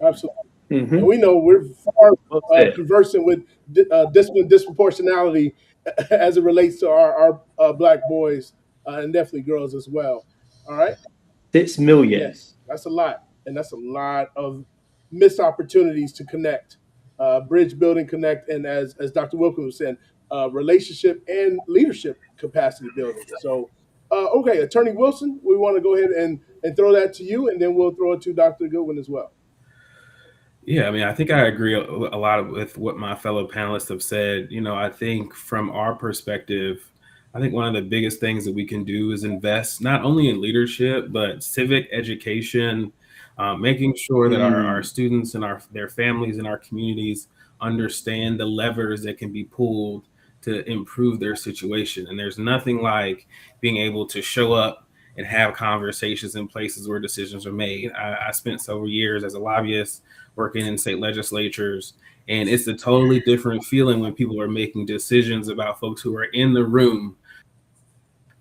Absolutely. And we know we're far conversant with discipline disproportionality as it relates to our black boys and definitely girls as well. All right.
6 million.
Yes, that's a lot. And that's a lot of missed opportunities to connect, bridge building, connect, and as Dr. Wilkins was saying, relationship and leadership capacity building. So, okay, Attorney Wilson, we want to go ahead and throw that to you, and then we'll throw it to Dr. Goodwin as well.
Yeah, I mean, I think I agree a lot with what my fellow panelists have said. You know, I think from our perspective, I think one of the biggest things that we can do is invest not only in leadership, but civic education, making sure that our students and their families and our communities understand the levers that can be pulled to improve their situation. And there's nothing like being able to show up and have conversations in places where decisions are made. I spent several years as a lobbyist working in state legislatures, and it's a totally different feeling when people are making decisions about folks who are in the room,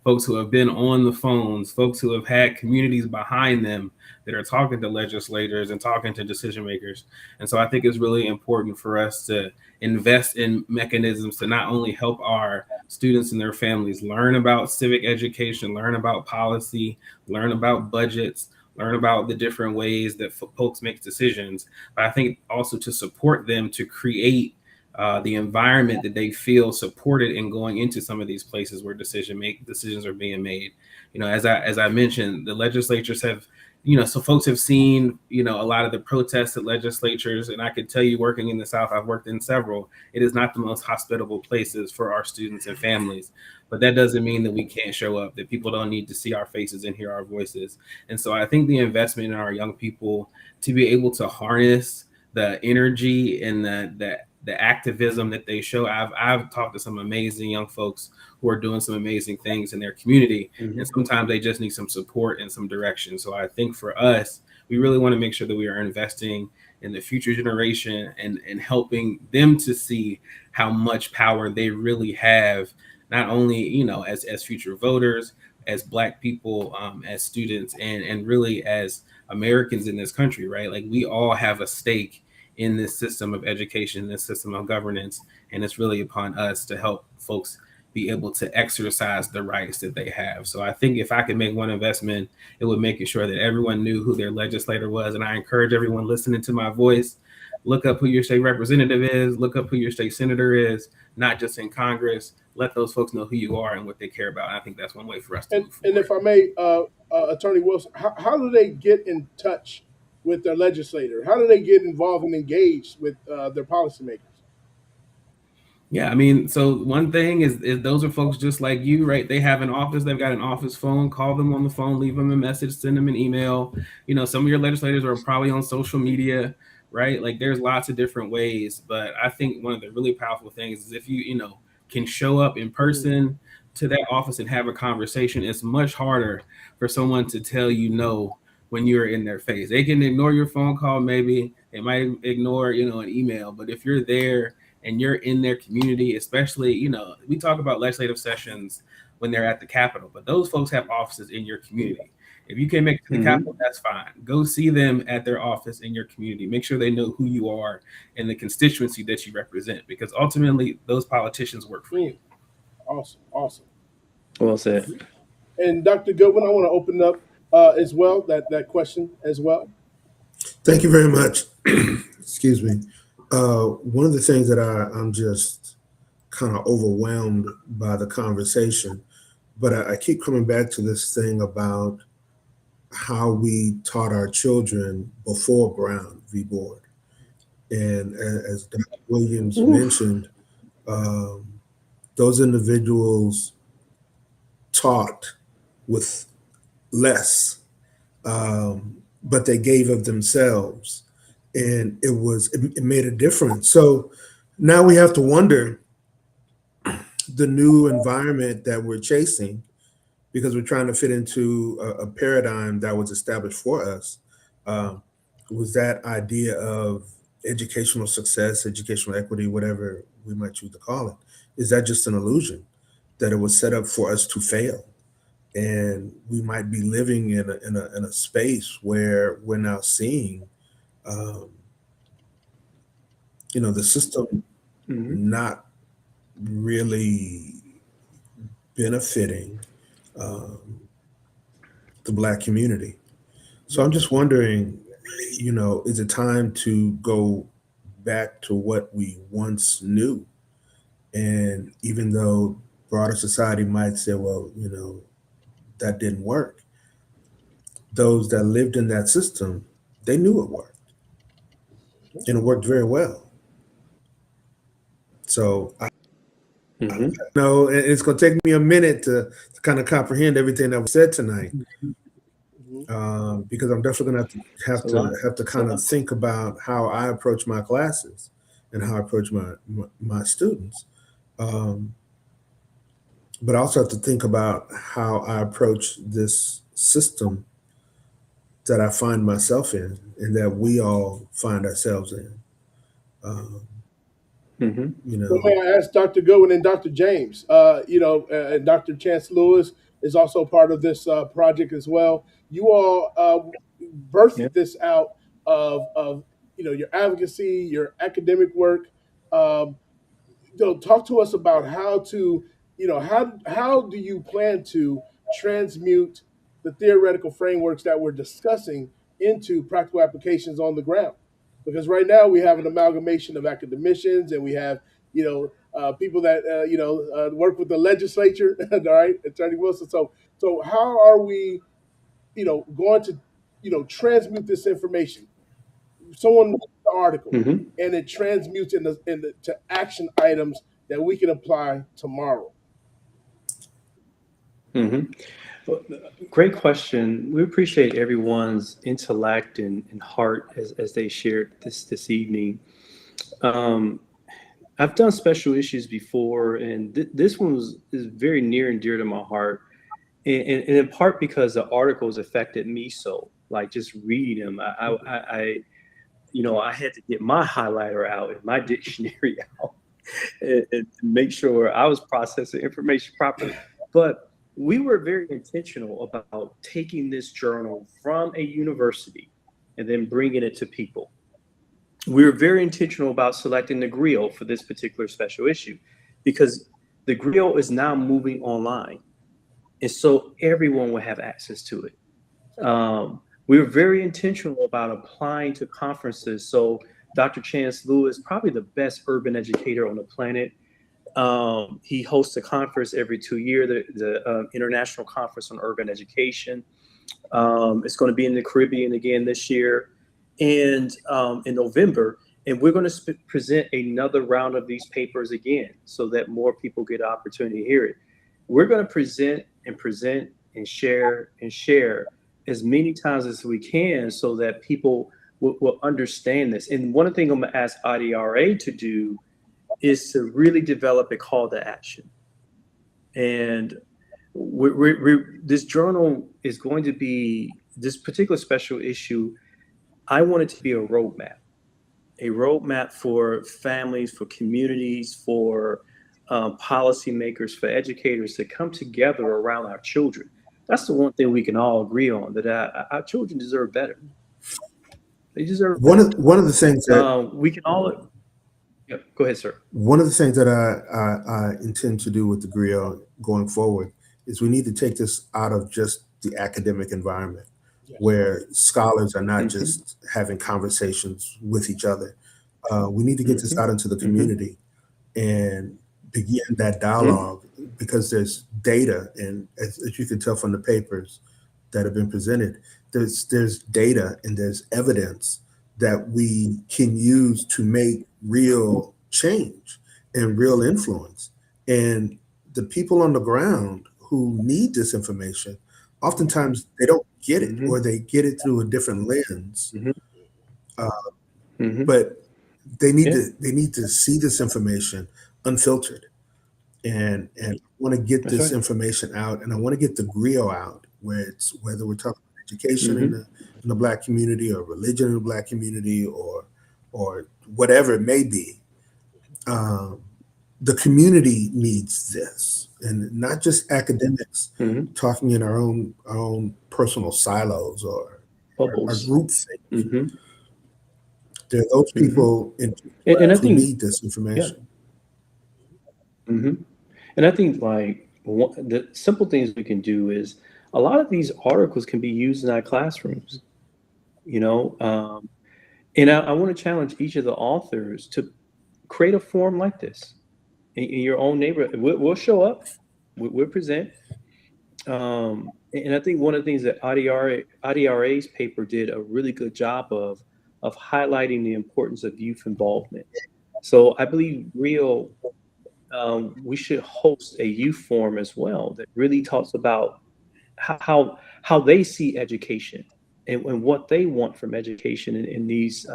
folks who have been on the phones, folks who have had communities behind them that are talking to legislators and talking to decision makers. And so I think it's really important for us to invest in mechanisms to not only help our students and their families learn about civic education, learn about policy, learn about budgets, learn about the different ways that folks make decisions, but I think also to support them to create the environment that they feel supported in going into some of these places where decisions are being made. You know, as I mentioned, the legislatures have, you know, so folks have seen, you know, a lot of the protests at legislatures, and I could tell you, working in the South, I've worked in several, it is not the most hospitable places for our students and families. But that doesn't mean that we can't show up, that people don't need to see our faces and hear our voices. And so I think the investment in our young people to be able to harness the energy and the activism that they show. I've talked to some amazing young folks who are doing some amazing things in their community, and sometimes they just need some support and some direction. So I think for us, we really want to make sure that we are investing in the future generation and helping them to see how much power they really have, not only, you know, as future voters, as Black people, as students, and really as Americans in this country, right? Like, we all have a stake in this system of education, this system of governance, and it's really upon us to help folks be able to exercise the rights that they have. So I think if I could make one investment, it would make sure that everyone knew who their legislator was. And I encourage everyone listening to my voice, look up who your state representative is, look up who your state senator is, not just in Congress. Let those folks know who you are and what they care about. And I think that's one way for us to move forward.
And if I may, Attorney Wilson, how do they get in touch with their legislator? How do they get involved and engaged with their policymakers?
Yeah, I mean, so one thing is those are folks just like you, right? They have an office, they've got an office phone, call them on the phone, leave them a message, send them an email. You know, some of your legislators are probably on social media, right? Like there's lots of different ways, but I think one of the really powerful things is if you know, can show up in person to that office and have a conversation. It's much harder for someone to tell you no when you're in their face. They can ignore your phone call, maybe they might ignore, you know, an email, but if you're there and you're in their community, especially, you know, we talk about legislative sessions when they're at the Capitol, but those folks have offices in your community. If you can't make it to the Capitol, that's fine. Go see them at their office in your community. Make sure they know who you are and the constituency that you represent, because ultimately those politicians work for you.
Awesome.
Well said.
And Dr. Goodwin, I want to open up as well, that question as well.
Thank you very much. Excuse me. One of the things that I'm just kind of overwhelmed by the conversation, but I keep coming back to this thing about how we taught our children before Brown v. Board. And as Dr. Williams mentioned, those individuals taught with less, but they gave of themselves. And it made a difference. So now we have to wonder the new environment that we're chasing, because we're trying to fit into a paradigm that was established for us. Was that idea of educational success, educational equity, whatever we might choose to call it, is that just an illusion that it was set up for us to fail? And we might be living in a space where we're now seeing you know, the system not really benefiting the Black community. So I'm just wondering, you know, is it time to go back to what we once knew? And even though broader society might say, well, you know, that didn't work, those that lived in that system, they knew it worked. And it worked very well. So I know it's going to take me a minute to kind of comprehend everything that was said tonight, because I'm definitely going to have to kind of think about how I approach my classes and how I approach my students, but I also have to think about how I approach this system that I find myself in and that we all find ourselves in. You know,
well, may I ask Dr. Goodwin and Dr. James? You know, and Dr. Chance Lewis is also part of this project as well. You all birthed this out of you know, your advocacy, your academic work. Talk to us about how to, you know, how do you plan to transmute the theoretical frameworks that we're discussing into practical applications on the ground? Because right now we have an amalgamation of academicians, and we have, you know, people that you know, work with the legislature, all right, Attorney Wilson. So how are we, you know, going to, you know, transmute this information? Someone writes the article, and it transmutes to action items that we can apply tomorrow.
Well, great question. We appreciate everyone's intellect and heart as they shared this evening. I've done special issues before, and this one is very near and dear to my heart, and in part because the articles affected me so. Like just reading them, I you know, I had to get my highlighter out and my dictionary out and make sure I was processing information properly. But we were very intentional about taking this journal from a university and then bringing it to people. we were very intentional about selecting the Griot for this particular special issue because the Griot is now moving online. And so everyone will have access to it. We were very intentional about applying to conferences. So Dr. Chance Lewis, probably the best urban educator on the planet. He hosts a conference every 2 years, the International Conference on Urban Education. It's going to be in the Caribbean again this year and in November. And we're going to present another round of these papers again so that more people get an opportunity to hear it. We're going to present and share as many times as we can so that people will understand this. And one of the things I'm going to ask IDRA to do is to really develop a call to action. And this journal is going to be, this particular special issue, I want it to be a roadmap for families, for communities, for policymakers, for educators to come together around our children. That's the one thing we can all agree on, that our children deserve better. They deserve better.
One of the things that
we can all. Yeah, go ahead, sir.
One of the things that I intend to do with the Griot going forward is we need to take this out of just the academic environment, where scholars are not just having conversations with each other. We need to get this out into the community and begin that dialogue, because there's data, and as you can tell from the papers that have been presented, there's data and there's evidence that we can use to make real change and real influence. And the people on the ground who need this information, oftentimes they don't get it, or they get it through a different lens. But they need to see this information unfiltered. And I want to get this information out, and I want to get the Griot out, whether we're talking about education in the Black community, or religion in the Black community, or whatever it may be. The community needs this, and not just academics talking in our own personal silos or group things. There are those people
and I think,
who need this information.
And I think the simple things we can do is, a lot of these articles can be used in our classrooms, and I want to challenge each of the authors to create a forum like this in your own neighborhood. We'll show up, we'll present. And I think one of the things that IDRA's paper did a really good job of highlighting the importance of youth involvement. So I believe we should host a youth forum as well that really talks about how they see education and what they want from education in these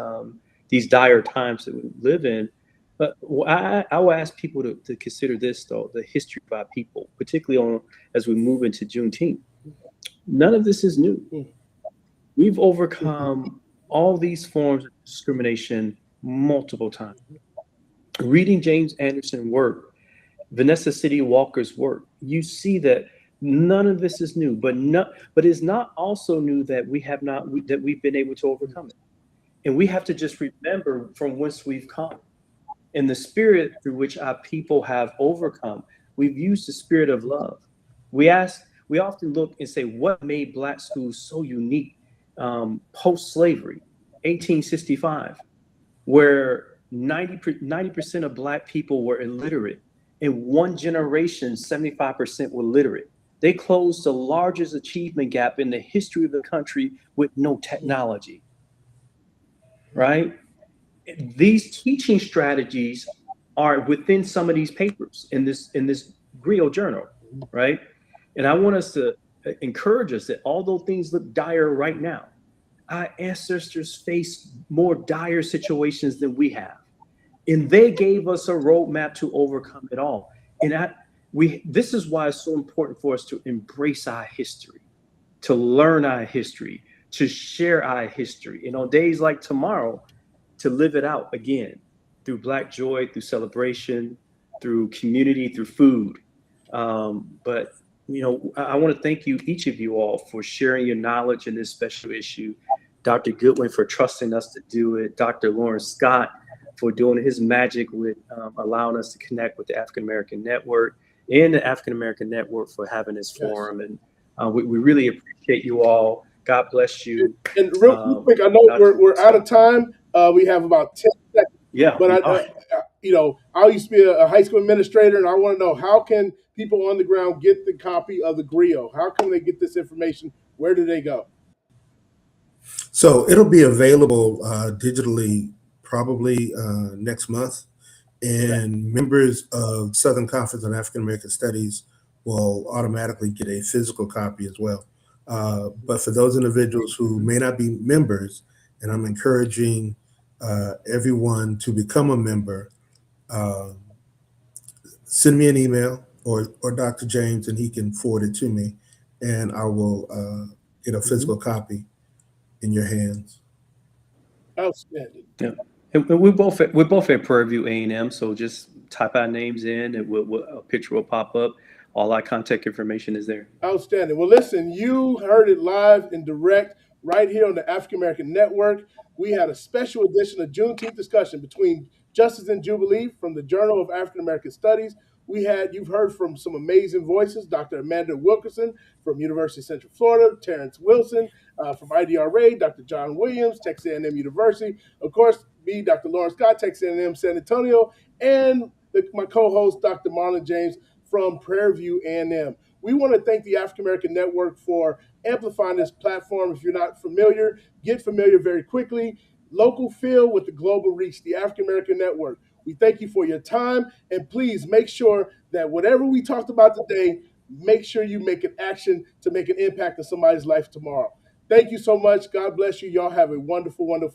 dire times that we live in. But I will ask people to consider this, though, the history of our people, particularly as we move into Juneteenth. None of this is new. We've overcome all these forms of discrimination multiple times. Reading James Anderson's work, Vanessa City Walker's work, you see that none of this is new, but it's not also new that we've been able to overcome it. And we have to just remember from whence we've come. And the spirit through which our people have overcome, we've used the spirit of love. We often look and say, what made Black schools so unique post-slavery, 1865, where 90% of Black people were illiterate. In one generation, 75% were literate. They closed the largest achievement gap in the history of the country with no technology, right? These teaching strategies are within some of these papers in this Griot journal, right? And I want us to encourage us that although things look dire right now, our ancestors faced more dire situations than we have. And they gave us a roadmap to overcome it all. And this is why it's so important for us to embrace our history, to learn our history, to share our history. And on days like tomorrow, to live it out again through Black joy, through celebration, through community, through food. But I want to thank each of you all for sharing your knowledge in this special issue. Dr. Goodwin for trusting us to do it, Dr. Lawrence Scott for doing his magic with allowing us to connect with the African American Network, and the African American Network for having this forum. And we really appreciate you all. God bless you.
And real quick, I know we're out of time. We have about 10 seconds.
Yeah.
But I used to be a high school administrator, and I want to know, how can people on the ground get the copy of the Griot? How can they get this information? Where do they go?
So it'll be available digitally probably next month. And members of Southern Conference on African American Studies will automatically get a physical copy as well. But for those individuals who may not be members, and I'm encouraging everyone to become a member, send me an email or Dr. James, and he can forward it to me, and I will get a physical copy in your hands.
Outstanding.
Yeah. And we're both at Prairie View A&M, so just type our names in, and a picture will pop up. All our contact information is there.
Outstanding. Well, listen, you heard it live and direct right here on the African American Network. We had a special edition of Juneteenth discussion between Justice and Jubilee from the Journal of African American Studies. You've heard from some amazing voices, Dr. Amanda Wilkerson from University of Central Florida, Terrence Wilson from IDRA, Dr. John Williams, Texas A&M University, of course, me, Dr. Lawrence Scott, Texas A&M San Antonio, and my co-host, Dr. Marlon James from Prairie View A&M. We want to thank the African American Network for amplifying this platform. If you're not familiar, get familiar very quickly. Local feel with the global reach, the African American Network. We thank you for your time, and please make sure that whatever we talked about today, make sure you make an action to make an impact in somebody's life tomorrow. Thank you so much. God bless you. Y'all have a wonderful, wonderful